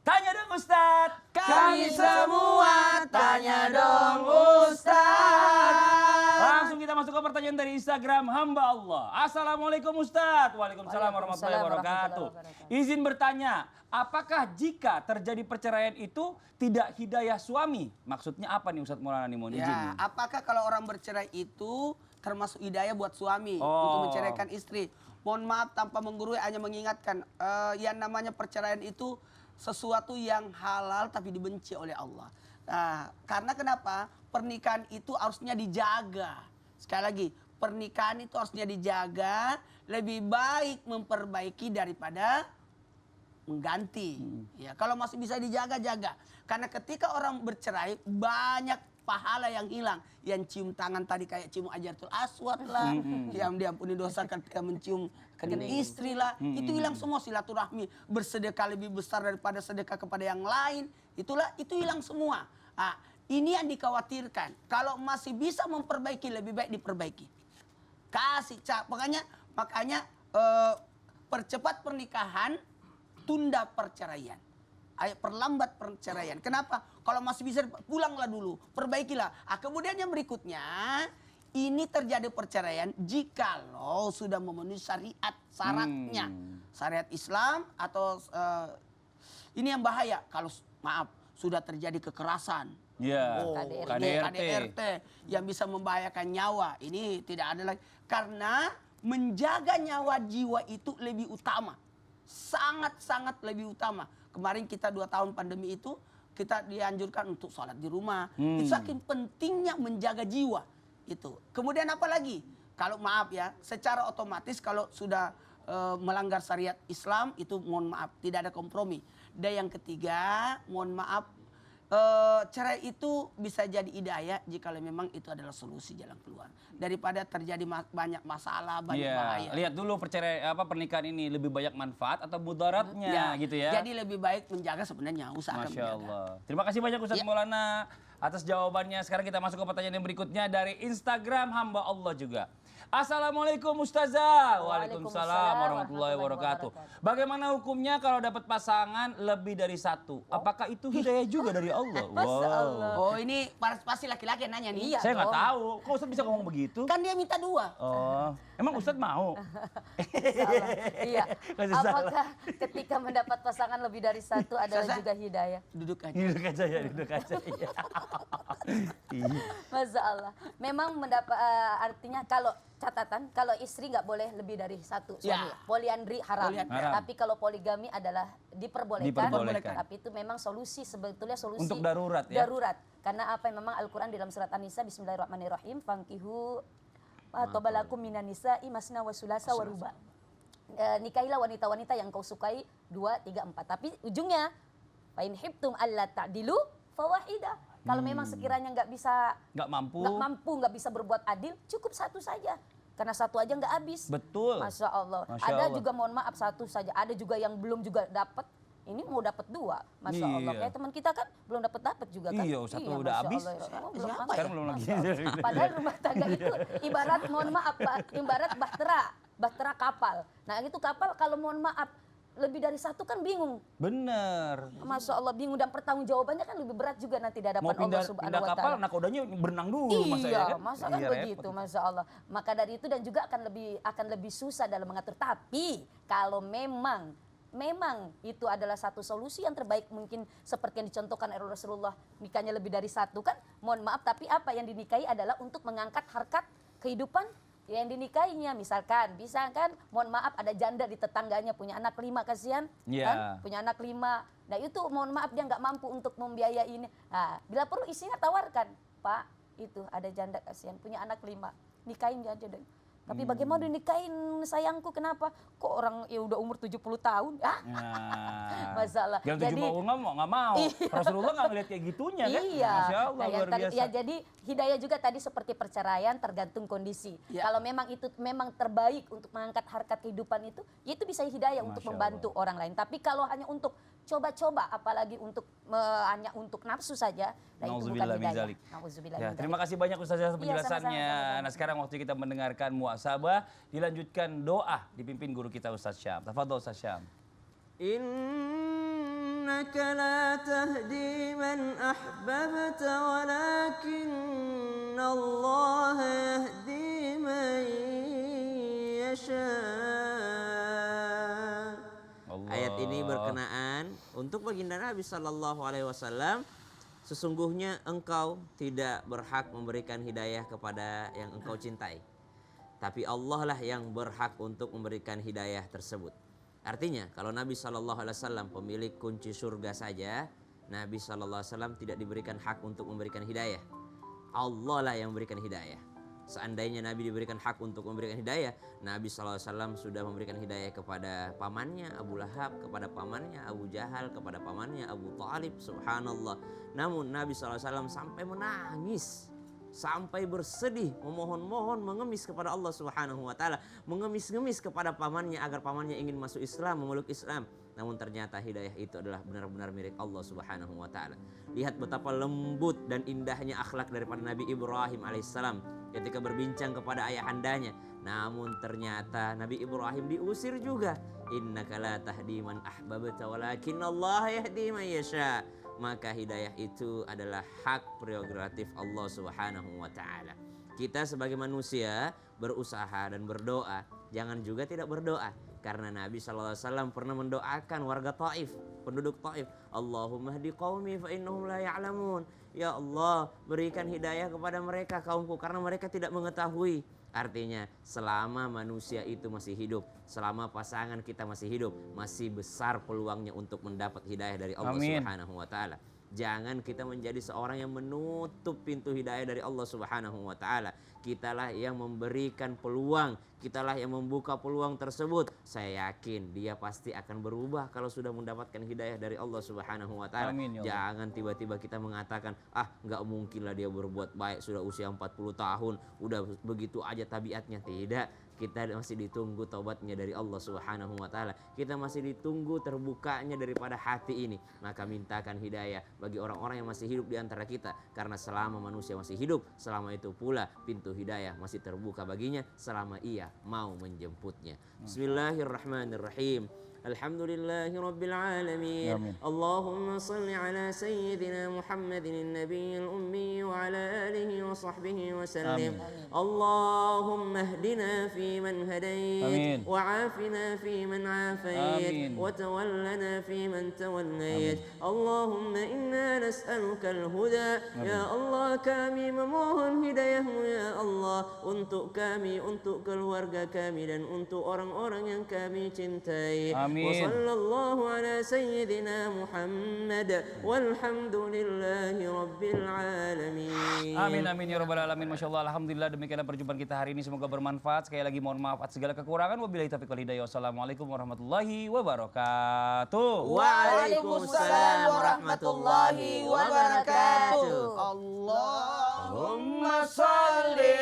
Tanya dong Ustadz. Kami semua tanya dong Ustadz. Langsung kita masuk ke pertanyaan dari Instagram hamba Allah. Assalamualaikum Ustadz. Waalaikumsalam warahmatullahi wabarakatuh. Izin bertanya, apakah jika terjadi perceraian itu tidak hidayah suami? Maksudnya apa nih Ustadz Maulana nih, mohon izin. Ya, apakah kalau orang bercerai itu termasuk hidayah buat suami untuk menceraikan istri? Mohon maaf tanpa menggurui, hanya mengingatkan yang namanya perceraian itu sesuatu yang halal tapi dibenci oleh Allah. Nah, karena kenapa? Pernikahan itu harusnya dijaga. Sekali lagi, pernikahan itu harusnya dijaga, lebih baik memperbaiki daripada mengganti. Ya, kalau masih bisa dijaga, jaga. Karena ketika orang bercerai, banyak pahala yang hilang. Yang cium tangan tadi kayak cium Hajarul Aswad lah. Yang diampuni dosa ketika mencium kening istri lah. Itu hilang semua silaturahmi. Bersedekah lebih besar daripada sedekah kepada yang lain. Itu hilang semua. Nah, ini yang dikhawatirkan. Kalau masih bisa memperbaiki, lebih baik diperbaiki. Makanya percepat pernikahan, tunda perceraian. Ayo perlambat perceraian. Kenapa? Kalau masih bisa pulanglah dulu, perbaikilah. Kemudian yang berikutnya, ini terjadi perceraian jikalau sudah memenuhi syariat syaratnya. Syariat Islam atau ini yang bahaya kalau maaf sudah terjadi kekerasan. Ya, KDRT yang bisa membahayakan nyawa. Ini tidak ada lagi. Karena menjaga nyawa jiwa itu lebih utama. Sangat-sangat lebih utama. Kemarin kita 2 tahun pandemi itu, kita dianjurkan untuk sholat di rumah. Itu saking pentingnya menjaga jiwa. Itu. Kemudian apa lagi? Kalau maaf ya, secara otomatis kalau sudah melanggar syariat Islam, itu mohon maaf, tidak ada kompromi. Dan yang ketiga, mohon maaf, cerai itu bisa jadi hidayah jika memang itu adalah solusi jalan keluar daripada terjadi banyak masalah, banyak bahaya. Lihat dulu pernikahan ini lebih banyak manfaat atau mudaratnya gitu ya. Jadi lebih baik menjaga sebenarnya, usahakan Masya menjaga. Allah. Terima kasih banyak Ustadz Maulana atas jawabannya. Sekarang kita masuk ke pertanyaan yang berikutnya dari Instagram hamba Allah juga. Assalamualaikum Ustazah. Waalaikumsalam warahmatullahi wabarakatuh. Bagaimana hukumnya kalau dapat pasangan lebih dari satu? Apakah itu hidayah juga dari Allah? Oh, ini pasti laki-laki yang nanya nih. Iya. Saya nggak tahu. Kok Ustadz bisa ngomong begitu? Kan dia minta 2. Oh, emang Ustadz mau? Iya. Apakah ketika mendapat pasangan lebih dari satu adalah juga hidayah? Duduk aja. Duduk aja ya, duduk aja. Masya Allah. Memang artinya kalau catatan, kalau istri nggak boleh lebih dari satu suami. Poliandri haram. Haram. Tapi kalau poligami adalah diperbolehkan. Tapi itu memang sebetulnya solusi. Untuk darurat ya? Darurat. Karena apa yang memang Al-Quran dalam surat An-Nisa, Bismillahirrahmanirrahim, Fankihu tobalakum minan nisa'i masna wa sulasa wa ruba. Nikahilah wanita-wanita yang kau sukai 2, 3, 4. Tapi ujungnya, fa in hibtum alla ta'dilu fawahidah. Kalau memang sekiranya nggak mampu, nggak bisa berbuat adil, cukup satu saja. Karena satu aja nggak habis. Betul. Masya Allah. Ada juga mohon maaf satu saja. Ada juga yang belum juga dapat. Ini mau dapat 2. Masya Allah. Kayak teman kita kan belum dapat juga kan. Iya, satu udah habis. Sekarang belum lagi. Padahal rumah tangga itu ibarat mohon maaf Pak, ibarat bahtera kapal. Nah itu kapal kalau mohon maaf lebih dari satu kan bingung. Bener. Masya Allah bingung dan pertanggungjawabannya kan lebih berat juga nanti di hadapan Allah Subhanahu wa kapal, nakodanya berenang dulu iya, masa kan begitu, Masya Allah. Maka dari itu dan juga akan lebih susah dalam mengatur. Tapi kalau memang itu adalah satu solusi yang terbaik mungkin seperti yang dicontohkan oleh Rasulullah, nikahnya lebih dari satu kan, mohon maaf tapi apa yang dinikahi adalah untuk mengangkat harkat kehidupan yang dinikahinya. Misalkan bisa kan, mohon maaf ada janda di tetangganya punya anak 5 kasihan kan, punya anak 5. Nah itu mohon maaf dia nggak mampu untuk membiayai ini. Nah, bila perlu isinya tawarkan, Pak itu ada janda kasihan punya anak 5, nikahin aja deh. Tapi bagaimana dinikahin sayangku, kenapa? Kok orang ya udah umur 70 tahun? Masalah. Yang 70 nggak mau. Rasulullah nggak ngeliat kayak gitunya kan? Iya. Masya Allah, luar biasa. Ya, jadi hidayah juga tadi seperti perceraian tergantung kondisi. Kalau memang itu memang terbaik untuk mengangkat harkat kehidupan itu, ya itu bisa hidayah untuk membantu orang lain. Tapi kalau hanya untuk coba-coba, apalagi untuk hanya untuk nafsu saja, nah itu bukan hidayah. Ya, terima kasih banyak Ustazah penjelasannya. Nah sekarang waktu kita mendengarkan muhasabah, dilanjutkan doa dipimpin guru kita Ustaz Syam. Tafadhol Ustaz Syam. إنك لا تهدي من أحببت ولكن الله يهدي من يشاء. Ayat ini berkenaan untuk baginda Nabi Sallallahu Alaihi Wasallam. Sesungguhnya engkau tidak berhak memberikan hidayah kepada yang engkau cintai, tapi Allah lah yang berhak untuk memberikan hidayah tersebut. Artinya kalau Nabi SAW pemilik kunci surga saja, Nabi SAW tidak diberikan hak untuk memberikan hidayah. Allah lah yang memberikan hidayah. Seandainya Nabi diberikan hak untuk memberikan hidayah, Nabi SAW sudah memberikan hidayah kepada pamannya Abu Lahab, kepada pamannya Abu Jahal, kepada pamannya Abu Talib, subhanallah. Namun Nabi SAW sampai menangis, sampai bersedih, memohon-mohon, mengemis kepada Allah Subhanahu wa taala, mengemis-ngemis kepada pamannya agar pamannya ingin masuk Islam, memeluk Islam. Namun ternyata hidayah itu adalah benar-benar milik Allah Subhanahu wa taala. Lihat betapa lembut dan indahnya akhlak daripada Nabi Ibrahim alaihissalam ketika berbincang kepada ayahandanya. Namun ternyata Nabi Ibrahim diusir juga. Innaka la tahdi man ahbabta walakinnallaha yahdi man yasha. Maka hidayah itu adalah hak prerogatif Allah Subhanahu wa taala. Kita sebagai manusia berusaha dan berdoa, jangan juga tidak berdoa. Karena Nabi SAW pernah mendoakan warga Taif, penduduk Taif, Allahumma hdi qaumi fa innahum la ya'lamun. Ya Allah, berikan hidayah kepada mereka kaumku karena mereka tidak mengetahui. Artinya selama manusia itu masih hidup, selama pasangan kita masih hidup, masih besar peluangnya untuk mendapat hidayah dari Allah Subhanahu wa taala. Jangan kita menjadi seorang yang menutup pintu hidayah dari Allah Subhanahu wa taala. Kitalah yang memberikan peluang, kitalah yang membuka peluang tersebut. Saya yakin dia pasti akan berubah kalau sudah mendapatkan hidayah dari Allah Subhanahu wa taala. Jangan tiba-tiba kita mengatakan, enggak mungkin lah dia berbuat baik, sudah usia 40 tahun, udah begitu aja tabiatnya. Tidak. Kita masih ditunggu taubatnya dari Allah Subhanahu wa taala. Kita masih ditunggu terbukanya daripada hati ini. Maka mintakan hidayah bagi orang-orang yang masih hidup di antara kita, karena selama manusia masih hidup, selama itu pula pintu hidayah masih terbuka baginya selama ia mau menjemputnya. Bismillahirrahmanirrahim. Alhamdulillahi Rabbil Alamin. Allahumma salli ala Sayyidina Muhammadin Nabiyil Ummi wa ala alihi wa sahbihi wa sallim. Allahumma hdina fi man hadait, wa afina fi man afait, wa tawallana fi man tawallait. Allahumma inna nas'aluka al-huda. Ya Allah, kami memohon hidayahmu ya Allah, untuk kami, untuk keluarga kami, dan untuk orang-orang yang kami cintai. وصلى الله على سيدنا محمد والحمد لله رب العالمين. Amin amin ya rabbal alamin. Masya Allah, alhamdulillah, demikianlah perjumpaan kita hari ini, semoga bermanfaat. Sekali lagi mohon maaf atas segala kekurangan. Wabillahi taufiq wal hidayah. Wassalamualaikum warahmatullahi wabarakatuh. Waalaikumsalam warahmatullahi wabarakatuh. Allahumma salli